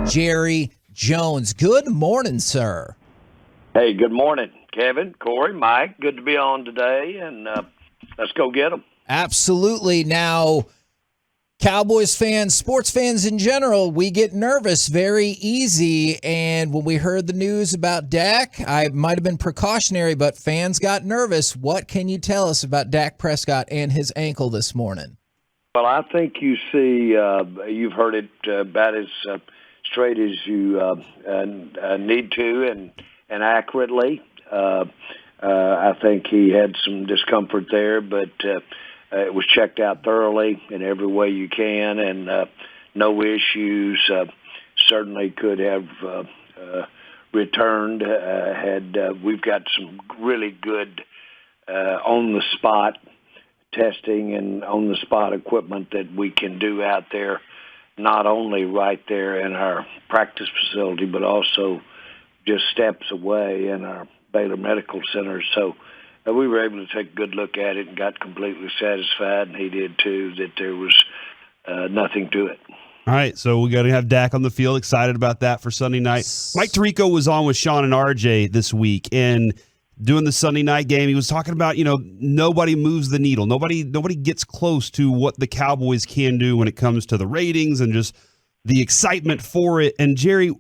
Jerry Jones. Good morning, sir. Hey, good morning, Kevin, Corey, Mike. Good to be on today, and let's go get them. Absolutely. Now, Cowboys fans, sports fans in general, we get nervous very easy. And when we heard the news about Dak, I might have been precautionary, but fans got nervous. What can you tell us about Dak Prescott and his ankle this morning? Well, I think you see, you've heard it about as straight as you need to and accurately. I think he had some discomfort there, but it was checked out thoroughly in every way you can, and no issues. Certainly could have returned. We've got some really good on-the-spot testing and on-the-spot equipment that we can do out there, not only right there in our practice facility, but also just steps away in our Baylor Medical Center. So we were able to take a good look at it and got completely satisfied, and he did too, that there was nothing to it. All right, so we got to have Dak on the field. Excited about that for Sunday night. Mike Tirico was on with Sean and RJ this week, and doing the Sunday night game, he was talking about, nobody moves the needle. Nobody gets close to what the Cowboys can do when it comes to the ratings and just the excitement for it. And Jerry,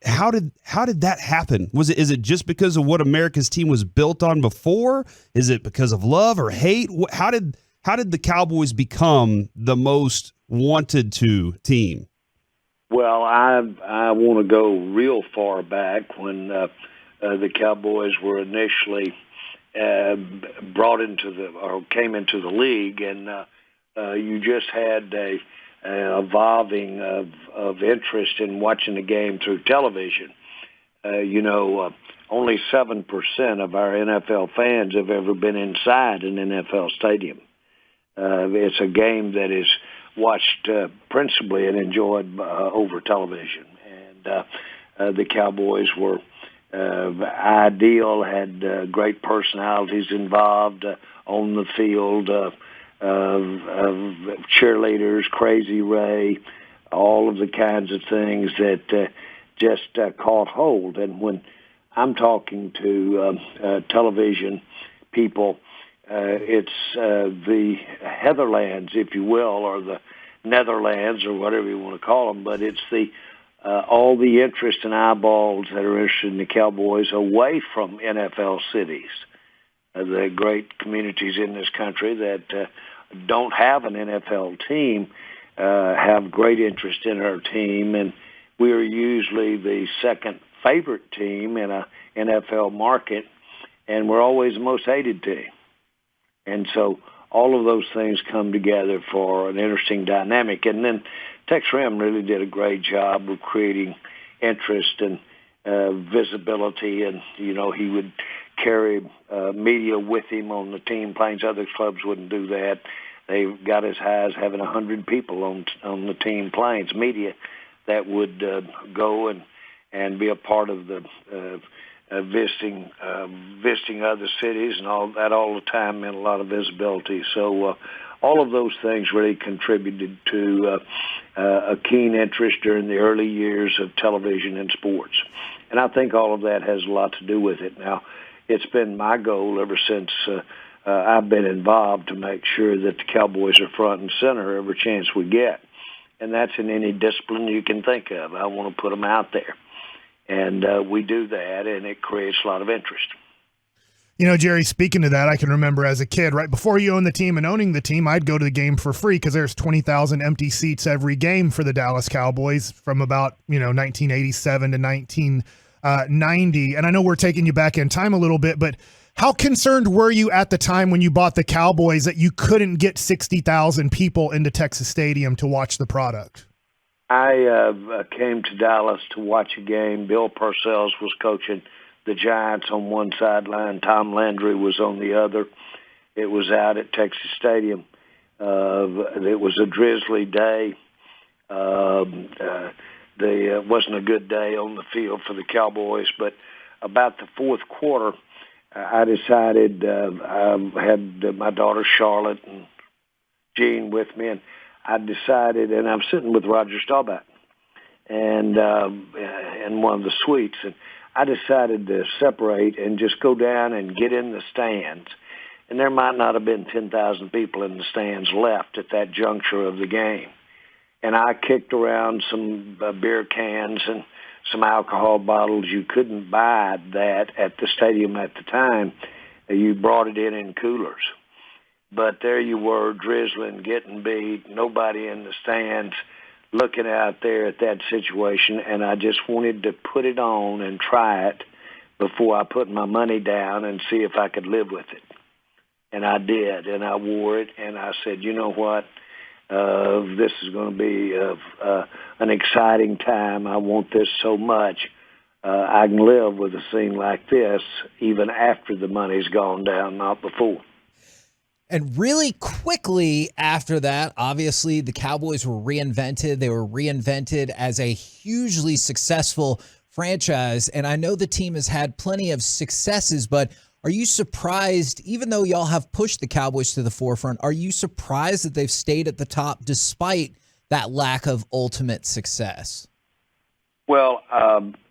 how did that happen? Is it just because of what America's team was built on before? Is it because of love or hate? How did the Cowboys become the most wanted to team? Well, I want to go real far back when the Cowboys were initially brought came into the league, and you just had a evolving of interest in watching the game through television. Only 7% of our NFL fans have ever been inside an NFL stadium. It's a game that is watched principally and enjoyed over television, and the Cowboys were ideal, had great personalities involved on the field, cheerleaders, Crazy Ray, all of the kinds of things that just caught hold. And when I'm talking to television people, it's the Heatherlands, if you will, or the Netherlands, or whatever you want to call them, but it's all the interest and eyeballs that are interested in the Cowboys away from NFL cities. The great communities in this country that don't have an NFL team have great interest in our team, and we are usually the second favorite team in a NFL market, and we're always the most hated team. And so all of those things come together for an interesting dynamic. And then Tex Rim really did a great job of creating interest and visibility, and he would carry media with him on the team planes. Other clubs wouldn't do that. They got as high as having 100 people on the team planes, media that would go and be a part of the visiting other cities, and all the time meant a lot of visibility. So all of those things really contributed to a keen interest during the early years of television and sports. And I think all of that has a lot to do with it. Now, it's been my goal ever since I've been involved to make sure that the Cowboys are front and center every chance we get. And that's in any discipline you can think of. I want to put them out there. And we do that, and it creates a lot of interest. Jerry, speaking to that, I can remember as a kid, right before you owned the team and owning the team, I'd go to the game for free because there's 20,000 empty seats every game for the Dallas Cowboys from about 1987 to 1990. And I know we're taking you back in time a little bit, but how concerned were you at the time when you bought the Cowboys that you couldn't get 60,000 people into Texas Stadium to watch the product? I came to Dallas to watch a game. Bill Parcells was coaching the Giants on one sideline. Tom Landry was on the other. It was out at Texas Stadium. It was a drizzly day. It wasn't a good day on the field for the Cowboys, but about the fourth quarter, I decided I had my daughter Charlotte and Jean with me, and I decided, and I'm sitting with Roger Staubach, and in one of the suites. And I decided to separate and just go down and get in the stands. And there might not have been 10,000 people in the stands left at that juncture of the game. And I kicked around some beer cans and some alcohol bottles. You couldn't buy that at the stadium at the time. You brought it in coolers. But there you were, drizzling, getting beat, nobody in the stands, looking out there at that situation, and I just wanted to put it on and try it before I put my money down and see if I could live with it. And I did, and I wore it, and I said, you know what, this is going to be an exciting time. I want this so much. I can live with a scene like this even after the money's gone down, not before. And really quickly after that, obviously, the Cowboys were reinvented. They were reinvented as a hugely successful franchise. And I know the team has had plenty of successes, but are you surprised, even though y'all have pushed the Cowboys to the forefront, are you surprised that they've stayed at the top despite that lack of ultimate success? Well,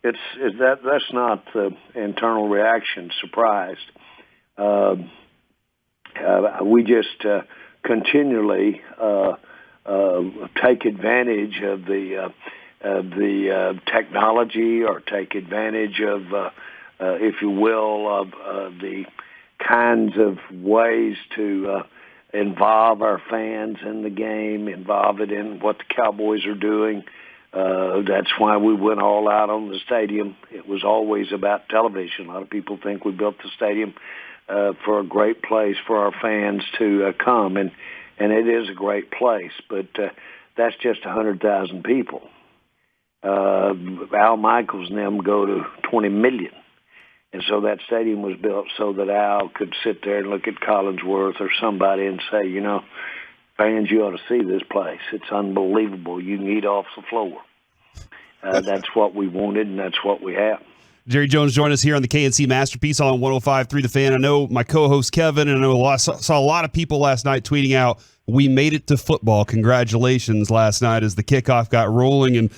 that's not the internal reaction, surprised. We just continually take advantage of the technology, or take advantage of, if you will, of the kinds of ways to involve our fans in the game, involve it in what the Cowboys are doing. That's why we went all out on the stadium. It was always about television. A lot of people think we built the stadium for a great place for our fans to come, and it is a great place, but that's just 100,000 people. Al Michaels and them go to 20 million, and so that stadium was built so that Al could sit there and look at Collinsworth or somebody and say, you know, fans, you ought to see this place. It's unbelievable. You can eat off the floor. That's what we wanted, and that's what we have. Jerry Jones joined us here on the K&C Masterpiece on 105.3 The Fan. I know my co-host Kevin, and I know saw a lot of people last night tweeting out, we made it to football. Congratulations last night as the kickoff got rolling. And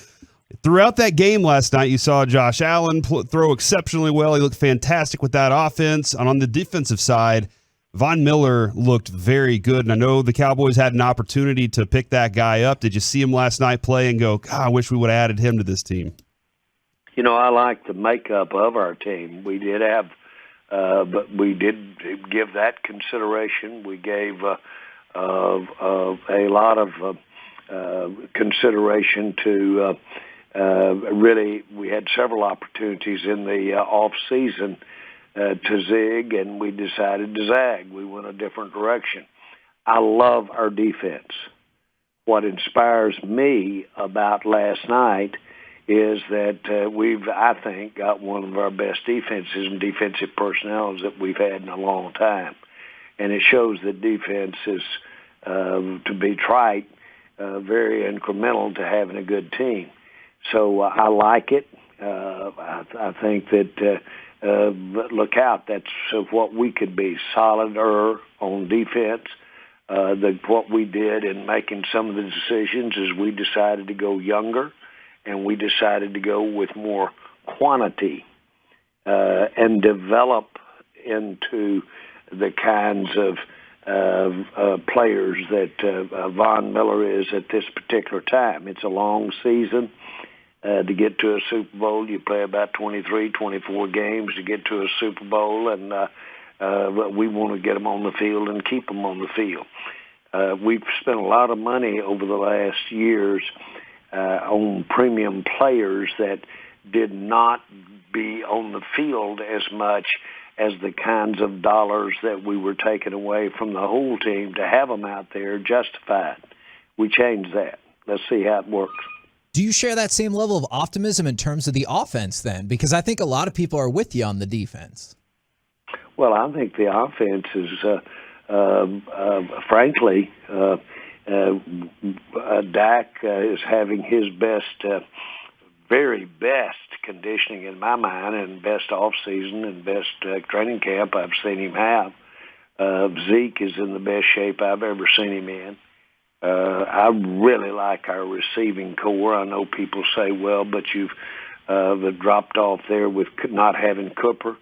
throughout that game last night, you saw Josh Allen throw exceptionally well. He looked fantastic with that offense. And on the defensive side, Von Miller looked very good. And I know the Cowboys had an opportunity to pick that guy up. Did you see him last night play and go, God, I wish we would have added him to this team? You know, I like the makeup of our team. We did have, but we did give that consideration. We gave a lot of consideration to really. We had several opportunities in the off season to zig, and we decided to zag. We went a different direction. I love our defense. What inspires me about last night is that we've, I think, got one of our best defenses and defensive personnel that we've had in a long time. And it shows that defense is, to be trite, very incremental to having a good team. So I like it. I think that, look out, that's what we could be, solider on defense. What we did in making some of the decisions is we decided to go younger, and we decided to go with more quantity and develop into the kinds of players that Von Miller is at this particular time. It's a long season. To get to a Super Bowl, you play about 23, 24 games to get to a Super Bowl, and we want to get them on the field and keep them on the field. We've spent a lot of money over the last years on premium players that did not be on the field as much as the kinds of dollars that we were taking away from the whole team to have them out there justified. We changed that. Let's see how it works. Do you share that same level of optimism in terms of the offense then? Because I think a lot of people are with you on the defense. Well, I think the offense is, frankly, Dak is having his best, very best conditioning in my mind, and best off season and best training camp I've seen him have. Zeke is in the best shape I've ever seen him in. I really like our receiving core. I know people say, well, but you've dropped off there with not having Cooper.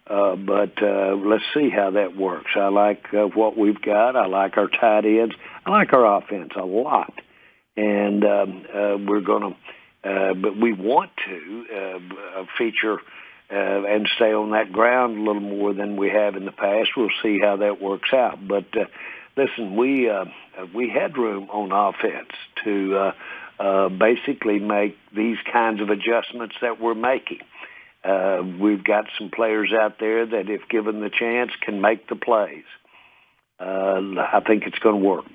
But let's see how that works. I like what we've got. I like our tight ends. I like our offense a lot. And we're going to, but we want to feature and stay on that ground a little more than we have in the past. We'll see how that works out. But listen, we had room on offense to basically make these kinds of adjustments that we're making. We've got some players out there that, if given the chance, can make the plays. I think it's going to work.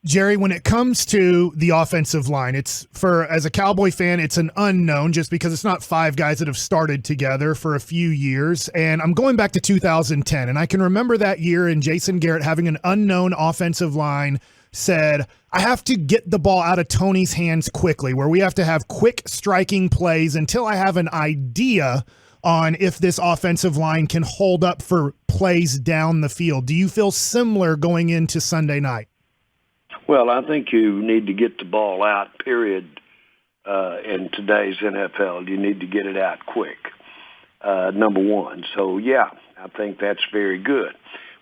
Jerry, when it comes to the offensive line, as a Cowboy fan, it's an unknown just because it's not five guys that have started together for a few years. And I'm going back to 2010, and I can remember that year and Jason Garrett having an unknown offensive line said, I have to get the ball out of Tony's hands quickly, where we have to have quick striking plays until I have an idea on if this offensive line can hold up for plays down the field. Do you feel similar going into Sunday night? Well, I think you need to get the ball out, period, in today's NFL. You need to get it out quick, number one. So, yeah, I think that's very good.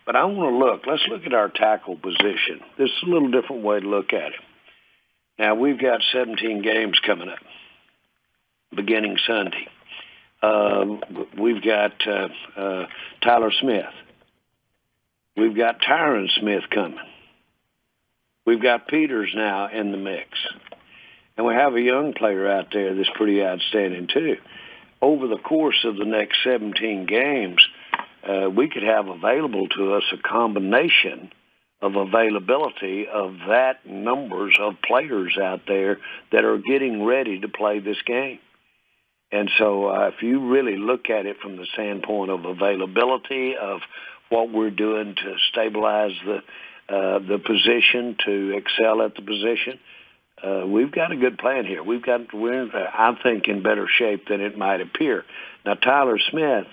But I want to let's look at our tackle position. This is a little different way to look at it. Now, we've got 17 games coming up, beginning Sunday. We've got Tyler Smith. We've got Tyron Smith coming. We've got Peters now in the mix. And we have a young player out there that's pretty outstanding, too. Over the course of the next 17 games, we could have available to us a combination of availability of that numbers of players out there that are getting ready to play this game. And so if you really look at it from the standpoint of availability, of what we're doing to stabilize the position, to excel at the position, we've got a good plan here. We're, I think, in better shape than it might appear. Now, Tyler Smith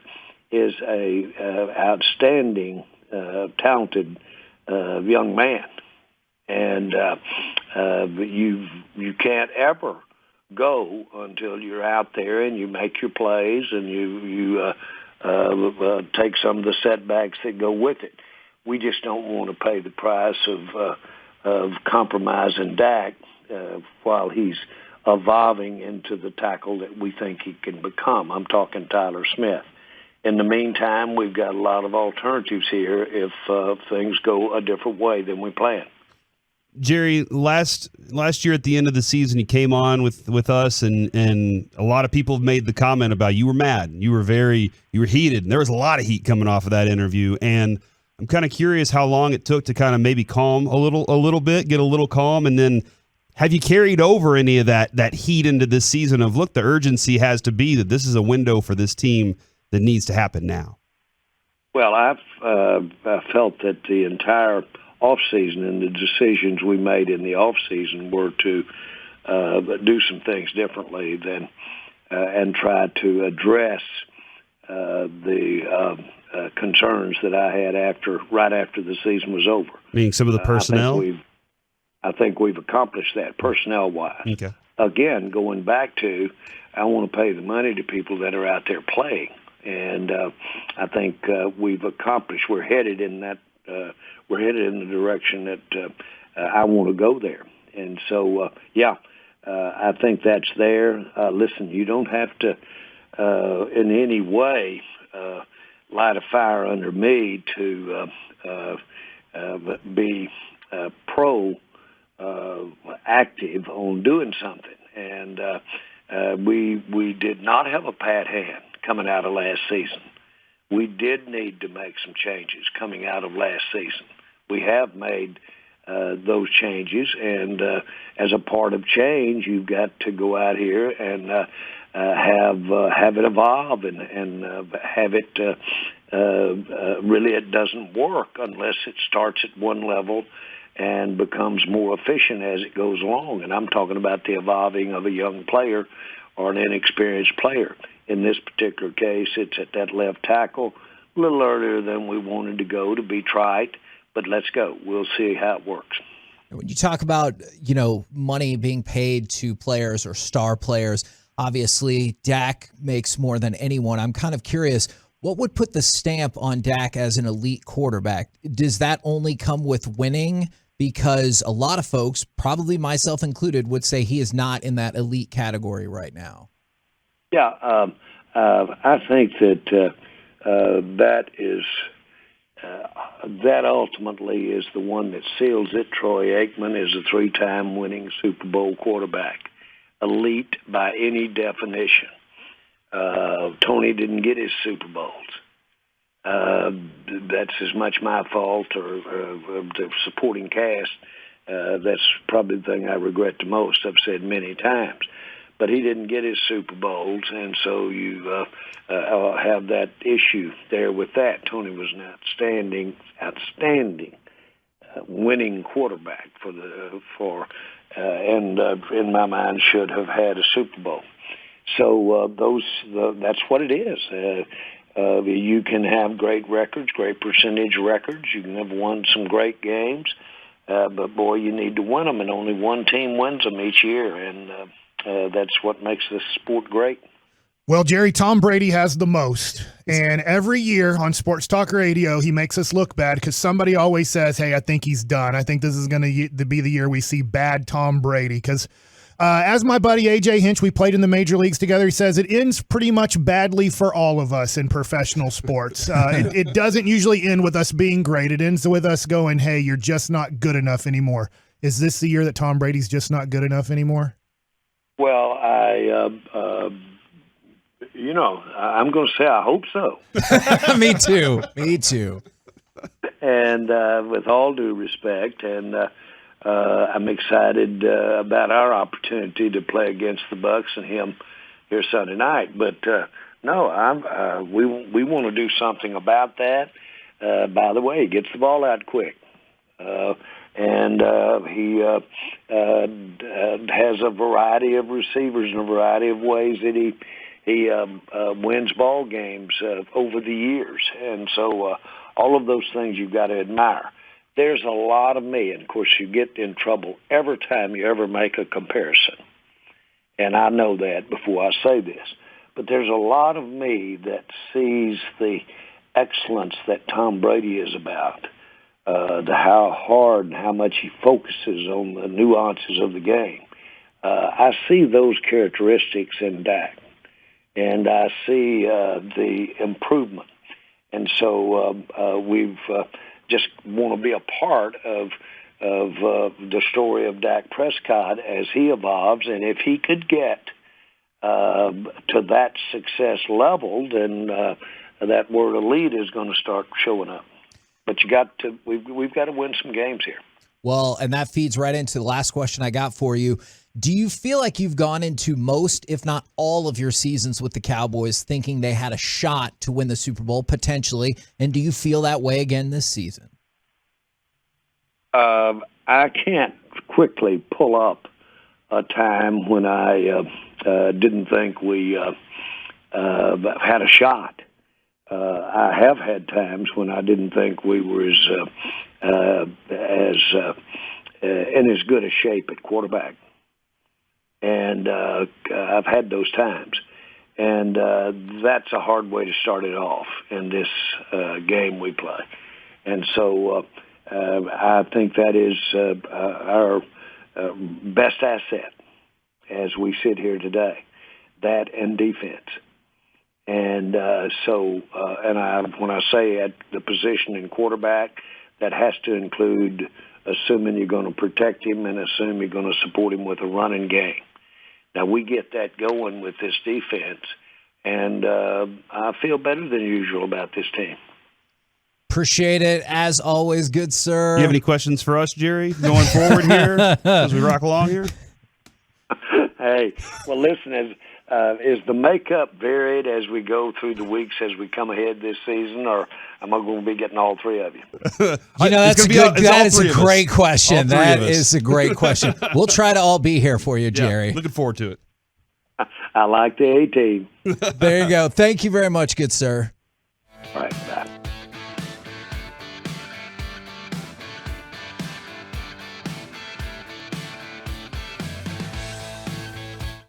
is a outstanding, talented young man, and you can't ever go until you're out there and you make your plays and you take some of the setbacks that go with it. We just don't want to pay the price of compromising Dak while he's evolving into the tackle that we think he can become. I'm talking Tyler Smith. In the meantime, we've got a lot of alternatives here if things go a different way than we planned. Jerry, last year at the end of the season, you came on with us, and a lot of people have made the comment about you were mad, you were heated, and there was a lot of heat coming off of that interview. And I'm kind of curious how long it took to kind of maybe calm a little bit, get a little calm, and then have you carried over any of that heat into this season of, look, the urgency has to be that this is a window for this team that needs to happen now? Well, I've felt that the entire offseason and the decisions we made in the offseason were to do some things differently than and try to address the concerns that I had right after the season was over. Meaning some of the personnel? I think we've accomplished that personnel-wise. Okay. Again, going back to, I want to pay the money to people that are out there playing, and I think we've accomplished. We're headed in that. We're headed in the direction that I want to go there, and so I think that's there. Listen, you don't have to in any way light a fire under me to be active on doing something. And we did not have a pat hand coming out of last season. We did need to make some changes coming out of last season. We have made those changes, and as a part of change, you've got to go out here and have it evolve and have it really, it doesn't work unless it starts at one level and becomes more efficient as it goes along. And I'm talking about the evolving of a young player or an inexperienced player. In this particular case, it's at that left tackle, a little earlier than we wanted to go, to be trite, but let's go. We'll see how it works. When you talk about, money being paid to players or star players, obviously Dak makes more than anyone. I'm kind of curious, what would put the stamp on Dak as an elite quarterback? Does that only come with winning? Because a lot of folks, probably myself included, would say he is not in that elite category right now. Yeah, I think that that ultimately is the one that seals it. Troy Aikman is a 3-time winning Super Bowl quarterback, elite by any definition. Tony didn't get his Super Bowls. That's as much my fault or the supporting cast. That's probably the thing I regret the most. I've said many times. But he didn't get his Super Bowls, and so you have that issue there with that. Tony was an outstanding winning quarterback and in my mind should have had a Super Bowl. So that's what it is. You can have great records, great percentage records. You can have won some great games, but boy, you need to win them, and only one team wins them each year, and that's what makes this sport great. Well, Jerry, Tom Brady has the most, and every year on Sports Talk Radio, he makes us look bad because somebody always says, hey, I think he's done. I think this is going to be the year we see bad Tom Brady because as my buddy A.J. Hinch, we played in the major leagues together, he says it ends pretty much badly for all of us in professional sports. It doesn't usually end with us being great. It ends with us going, hey, you're just not good enough anymore. Is this the year that Tom Brady's just not good enough anymore? Well, I'm going to say I hope so. Me too. And with all due respect, and I'm excited about our opportunity to play against the Bucks and him here Sunday night. But no, we want to do something about that. By the way, he gets the ball out quick. And he has a variety of receivers and a variety of ways that he wins ball games over the years. And so all of those things you've got to admire. There's a lot of me, and of course you get in trouble every time you ever make a comparison. And I know that before I say this. But there's a lot of me that sees the excellence that Tom Brady is about. How hard and how much he focuses on the nuances of the game. I see those characteristics in Dak, and I see the improvement. And so we've just want to be a part of the story of Dak Prescott as he evolves. And if he could get to that success level, then that word elite is going to start showing up. But we've got to win some games here. Well, and that feeds right into the last question I got for you. Do you feel like you've gone into most, if not all, of your seasons with the Cowboys thinking they had a shot to win the Super Bowl, potentially? And do you feel that way again this season? I can't quickly pull up a time when I didn't think we had a shot. I have had times when I didn't think we were in as good a shape at quarterback, and I've had those times, and that's a hard way to start it off in this game we play, and so I think that is our best asset as we sit here today, that and defense. And when I say at the position in quarterback, that has to include assuming you're going to protect him and assume you're going to support him with a running game. Now, we get that going with this defense, and I feel better than usual about this team. Appreciate it, as always, good sir. Do you have any questions for us, Jerry, going forward here as we rock along here? Hey, well, listen, is the makeup varied as we go through the weeks as we come ahead this season, or am I going to be getting all three of you? That is a great question. That is a great question. We'll try to all be here for you, Jerry. Looking forward to it. I like the A-team. There you go. Thank you very much, good sir. All right.